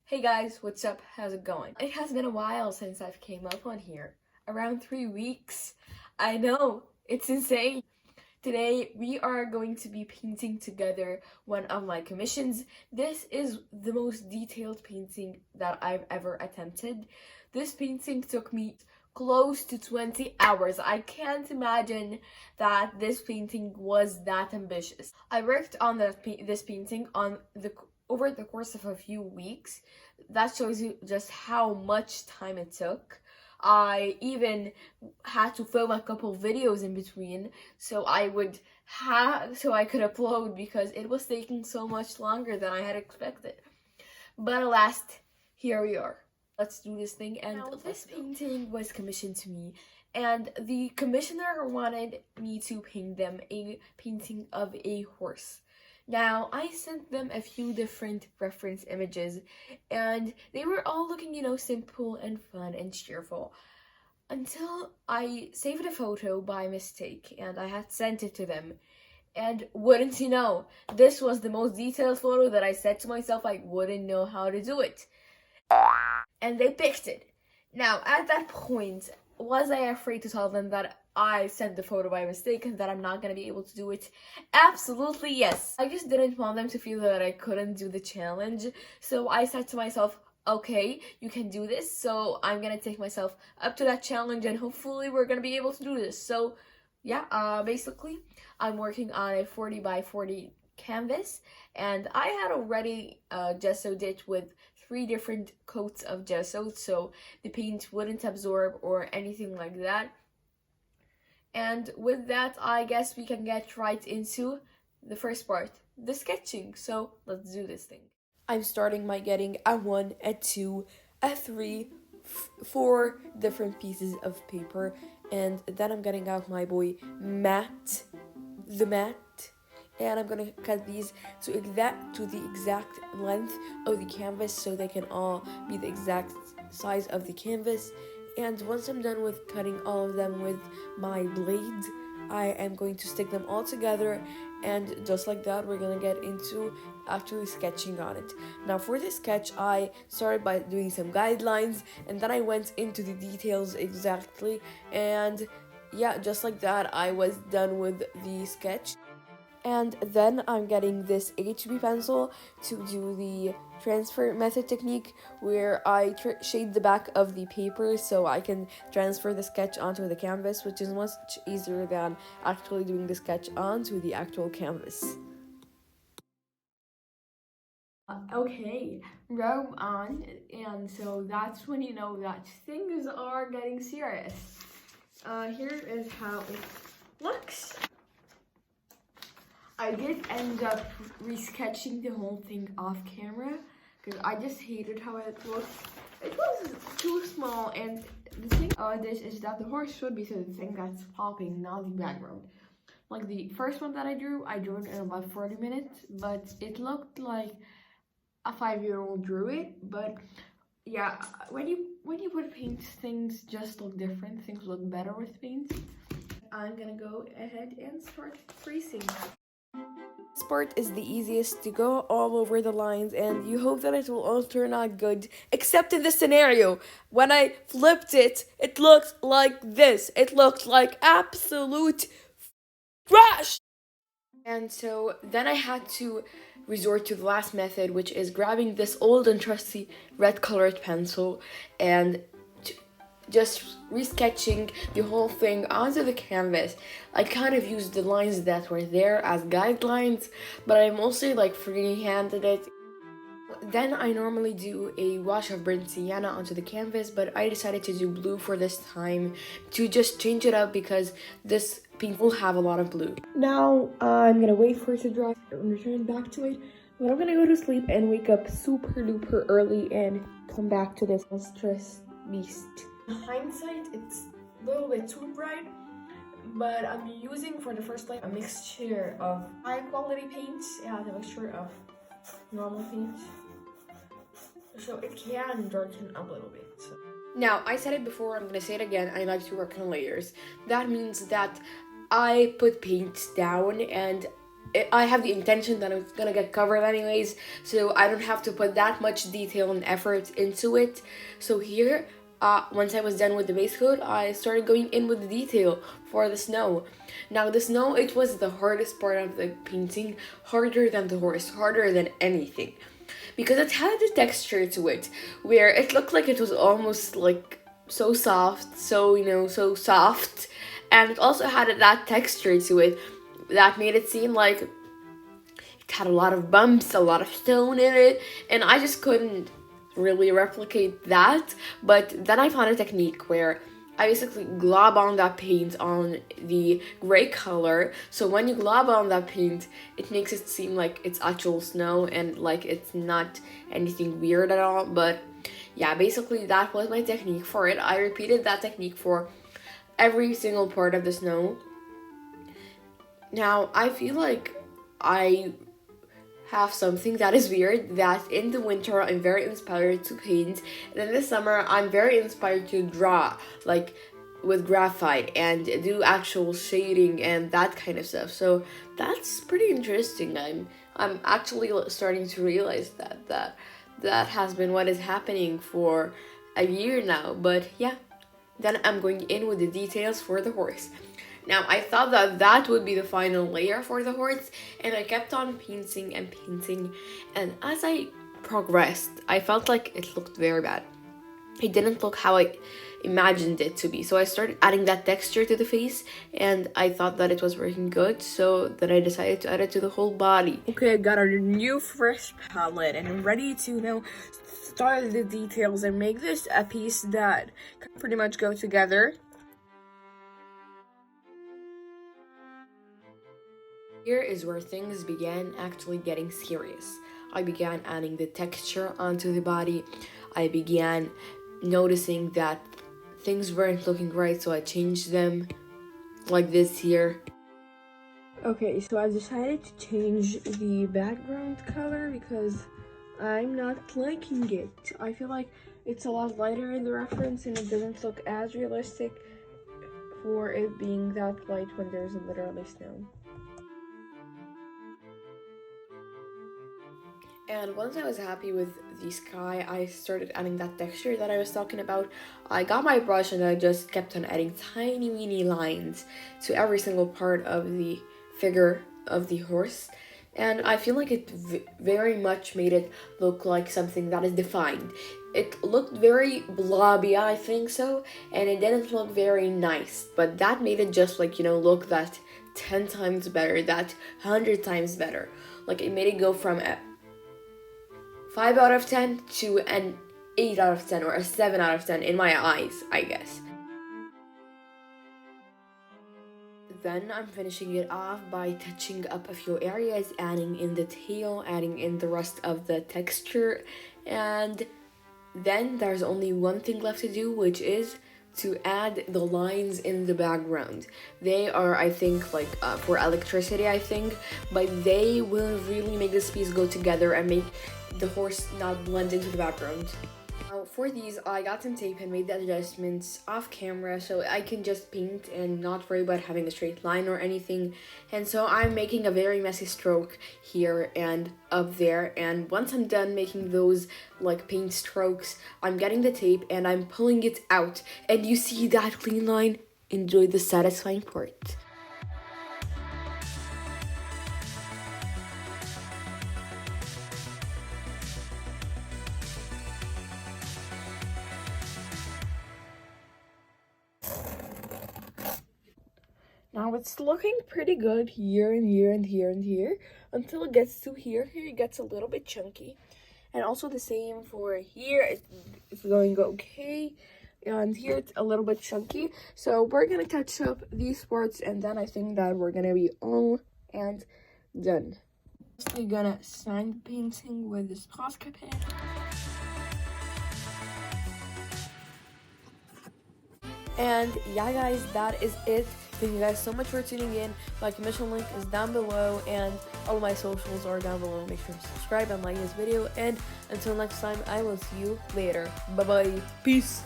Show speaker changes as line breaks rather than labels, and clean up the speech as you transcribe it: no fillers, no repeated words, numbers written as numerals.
Hey guys, what's up? How's it going? It has been a while since I've came up on here. Around 3 weeks. I know, it's insane. Today we are going to be painting together one of my commissions. This is the most detailed painting that I've ever attempted. This painting took me close to 20 hours. I can't imagine that this painting was that ambitious. I worked on this painting over the course of a few weeks. That shows you just how much time it took. I even had to film a couple videos in between so I could upload because it was taking so much longer than I had expected. But alas, here we are. Let's do this thing. And now, this painting was commissioned to me, and the commissioner wanted me to paint them a painting of a horse. Now, I sent them a few different reference images, and they were all looking, simple and fun and cheerful. Until I saved a photo by mistake, and I had sent it to them. And wouldn't you know, this was the most detailed photo that I said to myself I wouldn't know how to do it. And they picked it. Now, at that point, was I afraid to tell them that I sent the photo by mistake and that I'm not going to be able to do it? Absolutely yes. I just didn't want them to feel that I couldn't do the challenge. So I said to myself, okay, you can do this. So I'm going to take myself up to that challenge and hopefully we're going to be able to do this. So yeah, basically I'm working on a 40 by 40 canvas, and I had already gessoed it with 3 different coats of gesso so the paint wouldn't absorb or anything like that. And with that, I guess we can get right into the first part, the sketching. So let's do this thing. I'm starting by getting a 1, a 2, a 3, 4 different pieces of paper, and then I'm getting out my boy mat, and I'm gonna cut these to the exact length of the canvas so they can all be the exact size of the canvas. And once I'm done with cutting all of them with my blades, I am going to stick them all together, and just like that we're gonna get into actually sketching on it. Now for this sketch, I started by doing some guidelines and then I went into the details exactly, and yeah, just like that I was done with the sketch. And then I'm getting this HB pencil to do the transfer method technique, where I shade the back of the paper so I can transfer the sketch onto the canvas, which is much easier than actually doing the sketch onto the actual canvas. Okay, row on, and so that's when you know that things are getting serious. Here is how it looks. I did end up resketching the whole thing off camera because I just hated how it looked. It was too small, and the thing this is that the horse should be the thing that's popping, not the background. Like the first one that I drew it in about 40 minutes, but it looked like a 5-year-old drew it. But yeah, when you put paint, things just look different. Things look better with paint. I'm gonna go ahead and start tracing. This part is the easiest to go all over the lines, and you hope that it will all turn out good, except in this scenario. When I flipped it, it looked like this. It looked like absolute trash! And so then I had to resort to the last method, which is grabbing this old and trusty red colored pencil and just resketching the whole thing onto the canvas. I kind of used the lines that were there as guidelines, but I mostly freehanded it. Then I normally do a wash of burnt sienna onto the canvas, but I decided to do blue for this time to just change it up because this paint will have a lot of blue. Now I'm gonna wait for it to dry and return back to it, but I'm gonna go to sleep and wake up super duper early and come back to this monstrous beast. In hindsight, it's a little bit too bright, but I'm using for the first time a mixture of high quality paint and a mixture of normal paint, so it can darken a little bit. Now, I said it before, I'm gonna say it again, I like to work in layers. That means that I put paint down and I have the intention that it's gonna get covered anyways, so I don't have to put that much detail and effort into it. So here, once I was done with the base coat, I started going in with the detail for the snow. Now the snow, it was the hardest part of the painting, harder than the horse, harder than anything. Because it had the texture to it, where it looked like it was almost like so soft, so soft. And it also had that texture to it that made it seem like it had a lot of bumps, a lot of stone in it, and I just couldn't really replicate that. But then I found a technique where I basically glob on that paint on the gray color. So when you glob on that paint, it makes it seem like it's actual snow and like it's not anything weird at all. But yeah, basically that was my technique for it. I repeated that technique for every single part of the snow. Now, I feel like I have something that is weird, that in the winter I'm very inspired to paint, and in the summer I'm very inspired to draw, like with graphite and do actual shading and that kind of stuff. So that's pretty interesting. I'm actually starting to realize that has been what is happening for a year now. But yeah, then I'm going in with the details for the horse. Now, I thought that would be the final layer for the horse, and I kept on painting and painting, and as I progressed, I felt like it looked very bad. It didn't look how I imagined it to be, so I started adding that texture to the face, and I thought that it was working good, so then I decided to add it to the whole body. Okay, I got a new fresh palette, and I'm ready to, start the details and make this a piece that can pretty much go together. Here is where things began actually getting serious. I began adding the texture onto the body. I began noticing that things weren't looking right, so I changed them, like this here. Okay, so I decided to change the background color because I'm not liking it. I feel like it's a lot lighter in the reference and it doesn't look as realistic for it being that light when there's literally snow. And once I was happy with the sky, I started adding that texture that I was talking about. I got my brush and I just kept on adding tiny weeny lines to every single part of the figure of the horse. And I feel like it very much made it look like something that is defined. It looked very blobby, I think so, and it didn't look very nice. But that made it just like, look that 10 times better, that 100 times better. Like it made it go from 5 out of 10 to an 8 out of 10 or a 7 out of 10 in my eyes, I guess. Then I'm finishing it off by touching up a few areas, adding in the tail, adding in the rest of the texture, and then there's only one thing left to do, which is to add the lines in the background. They are, I think, like for electricity, I think, but they will really make this piece go together and make the horse not blend into the background. Now for these, I got some tape and made the adjustments off camera so I can just paint and not worry about having a straight line or anything. And so I'm making a very messy stroke here and up there, and once I'm done making those like paint strokes, I'm getting the tape and I'm pulling it out, and you see that clean line. Enjoy the satisfying part. Now it's looking pretty good here and here and here and here until it gets to here. Here it gets a little bit chunky. And also the same for here. It's going okay. And here it's a little bit chunky. So we're going to touch up these parts and then I think that we're going to be all and done. We're going to sand painting with this Posca pen. And yeah guys, that is it. Thank you guys so much for tuning in. My commission link is down below and all of my socials are down below. Make sure to subscribe and like this video, and until next time, I will see you later. Bye bye. Peace.